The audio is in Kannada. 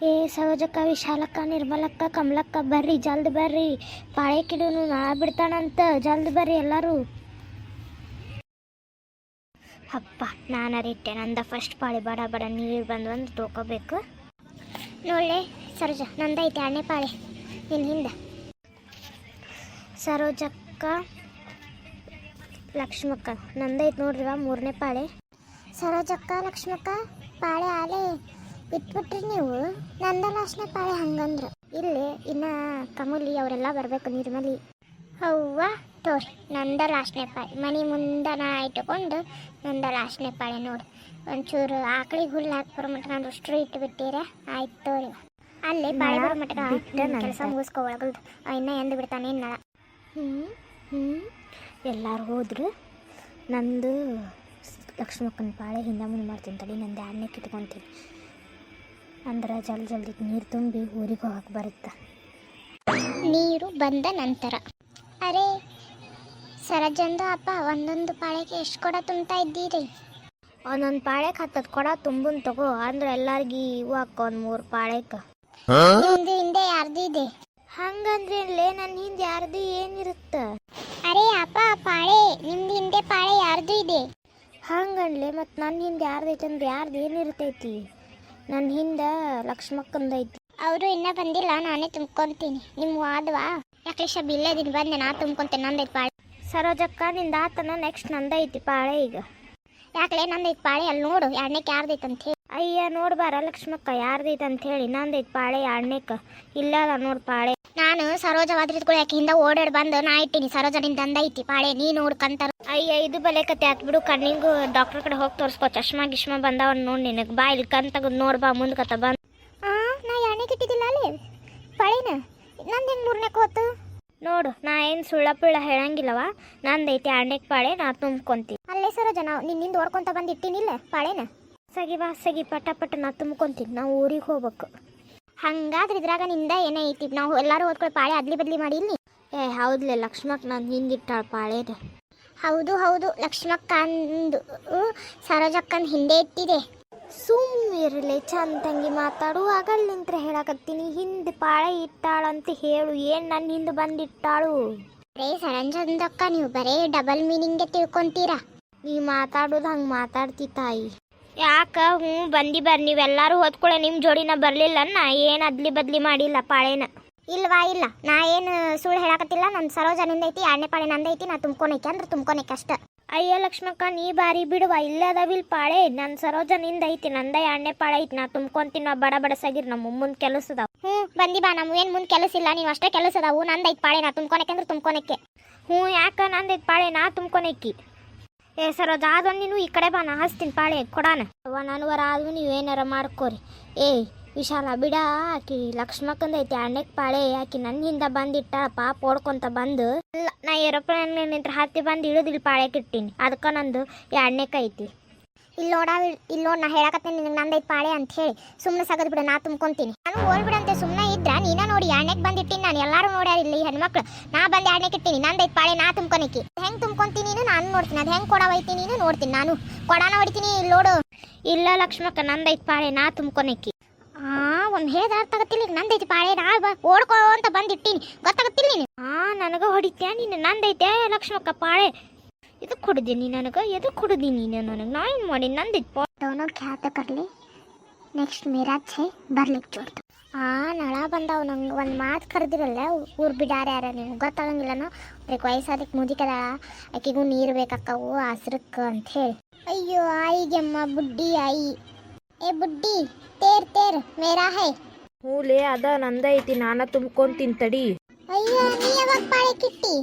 ಏ ಸರೋಜಕ್ಕ, ವಿಶಾಲಕ್ಕ, ನಿರ್ಮಲಕ್ಕ, ಕಮಲಕ್ಕ, ಬರ್ರಿ ಜಲ್ದಿ ಬರ್ರಿ. ಪಾಳೆ ಕಿಡನು ನಾ ಬಿಡ್ತಾನಂತ, ಜಲ್ದಿ ಬರ್ರಿ ಎಲ್ಲರೂ. ಅಪ್ಪ ನಾನರಿಟ್ಟೆ, ನಂದ ಫಸ್ಟ್ ಪಾಳಿ. ಬಡ ಬಡ ನೀರು ಬಂದು ಒಂದು ತೊಗೋಬೇಕು. ನೋಡ್ಲೆ ಸರೋಜ, ನಂದೈತೆ 2ನೇ ಪಾಳೆ ನಿನ್ನ ಹಿಂದೆ. ಸರೋಜಕ್ಕ, ಲಕ್ಷ್ಮಕ್ಕ, ನಂದೈತೆ ನೋಡ್ರಿವ 3ನೇ ಪಾಳೆ. ಸರೋಜಕ್ಕ, ಲಕ್ಷ್ಮಕ್ಕ, ಪಾಳೆ ಆಲೆ ಬಿಟ್ಬಿಟ್ರಿ ನೀವು. ನಂದ ಲಾಸ್ಟ್ನೇ ಪಾಳೆ ಹಂಗಂದ್ರು. ಇಲ್ಲಿ ಇನ್ನ ಕಮಲಿ ಅವರೆಲ್ಲ ಬರ್ಬೇಕು, ನಿರ್ಮಲಿ. ಅವ್ವ ತೋರಿ, ನಂದ ಲಾಸ್ಟ್ನೇ ಪಾಳೆ. ಮನೆ ಮುಂದನ ಇಟ್ಟುಕೊಂಡು ನಂದ ಲಾಸ್ಟ್ನೇ ಪಾಳೆ ನೋಡಿ. ಒಂಚೂರು ಆಕಳಿಗೆ ಹುಲ್ಲು ಹಾಕಿ ಬರೋ ನಾನು ಅಷ್ಟು ಇಟ್ಟುಬಿಟ್ಟಿರ. ಆಯ್ತು ತೋರಿ, ಅಲ್ಲೇ ಪಾಳೆ ಬರೋ ಮಟ್ಟ ಕೆಲಸ ಮುಗಿಸ್ಕೊ ಒಳಗಲ್ದು. ಇನ್ನ ಎಂದು ಬಿಡ್ತಾನೆ ನಳ. ಎಲ್ಲರೂ ಹೋದ್ರು. ನಂದು ಲಕ್ಷ್ಮಕ್ಕನ ಪಾಳೆ ಹಿಂದೆ ಮುಂದೆ ಮಾಡ್ತೀನಿ ತಡಿ. ನಂದು 2ನೇ ಕಿಟ್ಕೊತೀನಿ, ಅಂದ್ರೆ ಜಲ್ದಿ ನೀರು ತುಂಬಿ ಊರಿಗೆ ಹೋಗಕ್ಕೆ ಬರುತ್ತೆ. ನೀರು ಬಂದ ನಂತರ ಅರೆ ಸರಜಂದು ಅಪ್ಪ, ಒಂದೊಂದು ಪಾಳೆಗೆ ಎಷ್ಟು ಕೊಡ ತುಂಬ್ತಾ ಇದ್ದೀರಿ? ಒಂದೊಂದು ಪಾಳೆಗೆ 10 ಕೊಡ ತುಂಬನ್ ತಗೋ, ಅಂದ್ರೆ ಎಲ್ಲಾರ್ಗಿ ಇವು ಹಾಕ. 3 ಪಾಳೆಗೆ ನಿಮ್ದು ಹಿಂದೆ ಯಾರ್ದು ಇದೆ? ಹಂಗಂದ್ರೆ ನನ್ನ ಹಿಂದೆ ಯಾರ್ದು ಏನಿರುತ್ತ? ಅರೆ ಅಪ್ಪ, ಪಾಳೆ ನಿಮ್ದು ಹಿಂದೆ ಪಾಳೆ ಯಾರ್ದು ಇದೆ? ಹಂಗನ್ಲೆ ಮತ್ತೆ ನನ್ನ ಹಿಂದೆ ಯಾರ್ದೈತೆ ಅಂದ್ರೆ ಯಾರ್ದು ಏನಿರ್ತೈತಿ? ನನ್ನ ಹಿಂದೆ ಲಕ್ಷ್ಮಕ್ಕಂದೈತಿ. ಅವರು ಇನ್ನೂ ಬಂದಿಲ್ಲ, ನಾನೇ ತುಂಬ್ಕೊತೀನಿ. ನಿಮ್ಮ ವಾದವಾ? ಯಾಕೆ ಬಿಲ್ಲದಿನ ಬಂದೆ, ನಾ ತುಂಬ್ಕೊಂತೇನೆ. ನಂದೈತಿ ಪಾಳೆ. ಸರೋಜಕ್ಕ, ನಿಂದ ಆತನ, ನೆಕ್ಸ್ಟ್ ನಂದೈತಿ ಪಾಳೆ. ಈಗ ಯಾಕಲೇ ನಂದೈತಿ ಪಾಳೆ? ಅಲ್ಲಿ ನೋಡು 2ನೇಕ್ಕೆ ಯಾರ್ದೈತೆ ಅಂತ ಹೇಳಿ. ಅಯ್ಯ ನೋಡ್ಬಾರ ಲಕ್ಷ್ಮಕ್ಕ, ಯಾರ್ದೈತೆ ಅಂತ ಹೇಳಿ. ನಂದೈತಿ ಪಾಳೆ 2ನೇಕ್ಕೆ. ಇಲ್ಲ ನೋಡು ಪಾಳೆ. ನಾನು ಸರೋಜವಾದ್ರಿದ್ಗಳು ಯಾಕೆ ಹಿಂದೆ ಓಡಾಡಿ ಬಂದು ನಾ ಇಟ್ಟಿನಿ. ಸರೋಜನಿಂದ ಅಂದೈತಿ ಪಾಳೆ, ನೀ ನೋಡ್ಕಂತಾರ. ಅಯ್ಯ ಇದು ಬಲೆ ಕತೆ ಆತ್ ಬಿಡು. ಕಣ್ಣಿಂಗು ಡಾಕ್ಟರ್ ಕಡೆ ಹೋಗಿ ತೋರಿಸ್ಕೋ. ಚಶ್ಮಾ ಗಿಶ್ಮಾ ಬಂದಾವನ್ ನೋಡಿ ನಿನಗೆ. ಬಾ ಇಲ್ಲಿ ಕಣ್ ತೆಗೆದು ನೋಡ್ಬಾ ಮುಂದ್ಕತ್ತ ಬಂದು. ನಾ 2ನೇಕ್ಕೆ ಇಟ್ಟಿದ್ದಿಲ್ಲ ಅಲ್ಲಿ ಪಾಳೆನ. ನಂದು ಹೆಂಗೆ 3ನೇಕ್ಕೆ ಹೋತು ನೋಡು. ನಾ ಏನು ಸುಳ್ಳ ಹೇಳಂಗಿಲ್ಲವ. ನಂದೈತಿ 2ನೇಕ್ಕೆ ಪಾಳೆ, ನಾ ತುಂಬ್ಕೊಂತೀನಿ. ಅಲ್ಲೇ ಸರೋಜ, ನಾವು ನಿನ್ನಿಂದ ಓಡ್ಕೊಂತ ಬಂದು ಇಟ್ಟಿನಿಲ್ಲ ಪಾಳೆನ. ಸಗಿ ಪಟ ನಾ ತುಂಬ್ಕೊಂತೀನಿ. ನಾವು ಊರಿಗೆ ಹೋಗ್ಬೇಕು. ಹಂಗಾದ್ರೆ ಇದ್ರಾಗ ನಿಂದ ಏನೈತಿ? ನಾವು ಎಲ್ಲರೂ ಓದ್ಕೊಳ್ಳಿ ಪಾಳೆ ಅದ್ಲಿ ಬದ್ಲಿ ಮಾಡಿ ಇಲ್ಲಿ. ಏ ಹೌದ್ಲೆ ಲಕ್ಷ್ಮಕ್ಕ, ನಾನು ಹಿಂದಿಟ್ಟಾಳ ಪಾಳೆನ. ಹೌದು, ಲಕ್ಷ್ಮಕ್ಕ ಅಂದು ಸರೋಜಕ್ಕನ ಹಿಂದೆ ಇಟ್ಟಿದೆ. ಸುಮ್ಮಿರಲೆ, ಚಂದ ತಂಗಿ ಮಾತಾಡು. ಆಗಲ್ಲಿಂತ್ರ ಹೇಳಕತ್ತೀನಿ. ಹಿಂದೆ ಪಾಳೆ ಇಟ್ಟಾಳಂತ ಹೇಳು. ಏನು ನನ್ನ ಹಿಂದೆ ಬಂದಿಟ್ಟಾಳು? ರೇ ಸರಂಜಂದಕ್ಕ, ನೀವು ಬರೇ ಡಬಲ್ ಮೀನಿಂಗ್ಗೆ ತಿಳ್ಕೊಂತೀರಾ. ನೀ ಮಾತಾಡೋದು ಹಂಗೆ ಮಾತಾಡ್ತಿ ತಾಯಿ. ಯಾಕ ಬಂದಿ ಬರ್ರಿ ನೀವೆಲ್ಲರೂ ಹೊತ್ಕೊಳ್ಳೆ. ನಿಮ್ಮ ಜೋಡಿನ ಬರಲಿಲ್ಲ, ನಾ ಏನು ಅದ್ಲಿ ಬದ್ಲಿ ಮಾಡಿಲ್ಲ ಪಾಳೆನ. ಇಲ್ಲ, ನಾ ಏನು ಸುಳ್ಳು ಹೇಳಕತ್ತಿಲ್ಲ. ನನ್ನ ಸರೋಜನಿಂದ ಐತಿ 2ನೇ ಪಾಳೆ ನಂದೈತಿ. ನಾ ತುಂಬ್ಕೊನೈತಿ ಅಂದ್ರೆ ತುಂಬ್ಕೊನೈತಿ ಅಷ್ಟ. ಅಯ್ಯ ಲಕ್ಷ್ಮಕ್ಕ, ನೀ ಬಾರಿ ಬಿಡುವ. ಇಲ್ಲದವಿಲ್ ಪಾಳೆ ನನ್ನ ಸರೋಜನಿಂದ ಐತಿ. ನಂದ 2ನೇ ಪಾಳೆ ಐತಿ. ನಾ ತುಂಬ್ಕೊಂತೀನಿ. ನಾ ಬಡ ಸಗಿರ್ ನಮ್ಮ ಮುಂದೆ ಕೆಲಸದಾವ. ಬಂದಿ ಬಾ. ನಮ್ಮ ಏನು ಮುಂದೆ ಕೆಲಸ ಇಲ್ಲ, ನೀವು ಅಷ್ಟೇ ಕೆಲಸ ಅದಾವು. ನಂದೈತಿ ಪಾಳೆ, ನಾ ತುಂಬ್ಕೊನಕ್ಕೆ ಅಂದ್ರೆ ತುಂಬ್ಕೊನಕ್ಕೆ. ಯಾಕ ನಂದೈತಿ ಪಾಳೆ, ನಾ ತುಂಬ್ಕೊನಕ್ಕಿ. ಏ ಸರೋಜ, ಆದೊಂದು ನೀನು ಈ ಕಡೆ ಬಾ, ನಾ ಹಚ್ತೀನಿ ಪಾಳೆ ಕೊಡಾನ. ನನವರ ಆದ್ವು ನೀವೇನಾರ ಮಾಡ್ಕೋರಿ. ಏಯ್ ವಿಶಾಲ ಬಿಡ, ಆಕಿ ಲಕ್ಷ್ಮಕ್ಕಂದೈತಿ 2ನೇಕ್ಕೆ ಪಾಳೆ. ಆಕಿ ನನ್ನ ಹಿಂದೆ ಬಂದಿಟ್ಟ ಪಾಪ ಓಡ್ಕೊಂತ ಬಂದು. ಇಲ್ಲ, ನಾ ಏರೋಪ್ಲೇನ್ ನಿಂತ್ರ ಹತ್ತಿ ಬಂದು ಇಳಿದಿಲ್ಲಿ ಪಾಳೆಗೆ ಇಟ್ಟೀನಿ. ಅದಕ್ಕೆ ನಂದು 2ನೇಕ್ಕೆ ಐತಿ. ಇಲ್ಲಿ ನೋಡ್, ನಾ ಹೇಳಕತ್ತೇನೆ ನಿನಗೆ ನಂದೈತಿ ಪಾಳೆ ಅಂತ ಹೇಳಿ. ಸುಮ್ಮನೆ ಸಗದ್ ಬಿಡ, ನಾ ತುಂಬ್ಕೊಂತೀನಿ. ನಾನು ಹೋಲ್ಬಿಡಂತೆ ಸುಮ್ಮನೆ ಇದ್ರ ನೀನ ನೋಡಿ 2ನೇಕ್ಕೆ ಬಂದಿಟ್ಟಿನಿ. ನಾನು ಎಲ್ಲರೂ ನೋಡ್ಯಾರ ಇಲ್ಲಿ ಹೆಣ್ಮಕ್ಳು. ನಾ ಬಂದು 2ನೇಕ್ಕೆ ಇಟ್ಟಿನಿ. ನಂದೈತಿ ಪಾಳೆ, ನಾ ತುಂಬ್ಕೊನಕ್ಕಿ. ಹೆಂಗೆ ತುಂಬ್ಕೊಂತೀನಿ ನೀನು ನಾನು ನೋಡ್ತೀನಿ. ಅದು ಹೆಂಗೆ ಕೊಡ ಒಯ್ತೀನಿ ನೀನು ನೋಡ್ತೀನಿ. ನಾನು ಕೊಡಾನ ಹೊಡಿತೀನಿ. ಇಲ್ಲಿ ನೋಡು. ಇಲ್ಲ ಲಕ್ಷ್ಮಕ್ಕ, ನಂದೈತಿ ಪಾಳೆ, ನಾ ತುಂಬ್ಕೊನಕ್ಕಿ. ಒಂದು ಹೇಳ್ದ ಅರ್ಥ ಆಗತ್ತಿಲ್ಲ. ನಂದೈತಿ ಪಾಳೆ, ನಾ ಓಡ್ಕೋ ಅಂತ ಬಂದಿಟ್ಟಿನಿ. ಗೊತ್ತಾಗತ್ತಿಲ್ಲ ನೀನು. ನನಗೆ ಹೊಡಿತ್ಯಾ ನೀನು? ನಂದೈತೆ ಲಕ್ಷ್ಮಕ್ಕ ಪಾಳೆ. ಎದಕ್ಕೆ ಹೊಡೆದಿ ನೀ ನನಗೆ? ಎದಕ್ಕೆ ಹೊಡೆದಿ ನೀನು ನನಗೆ? ನಾ ಏನು ಮಾಡಿ? ನಂದೈತಿ ಪಾ. दोनों क्या तो कर ले, ನೆಕ್ಸ್ಟ್ ಮಿರಾಜ್ ಹೇ ಬರ್ಲಿಕ್ಕೆ ಜೋಡ್ತು. ನಳ ಬಂದಾವು. ನಂಗೆ ಒಂದು ಮಾತು ಕರೆದಿರಲ್ಲ, ಊರು ಬಿಡಾರ ಯಾರ ನೀವು ಗೊತ್ತಾಗಂಗಿಲ್ಲನೋ. ಅದಕ್ಕೆ ವಯಸ್ಸಾದಕ್ಕೆ ಮುದಿಕದ, ಆಕೆಗೂ ನೀರು ಬೇಕಕ್ಕವು ಹಸ್ರಕ್ಕೆ ಅಂತ ಹೇಳಿ. ಅಯ್ಯೋ ಆಯಿಗೆಮ್ಮ ಬುಡ್ಡಿ ಆಯಿ. ಏ ಬುಡ್ಡಿ, ತೇರ್ ಮೇರಾ ಹೇ. ಹೂಲೇ, ಅದ ನಂದೈತಿ. ನಾನ ತುಂಬ್ಕೊಂತೀನಿ ತಡಿ. ಅಯ್ಯೋ, ನೀ ಯಾವಾಗ ಪಾಳೆ ಕಿಟ್ಟಿ?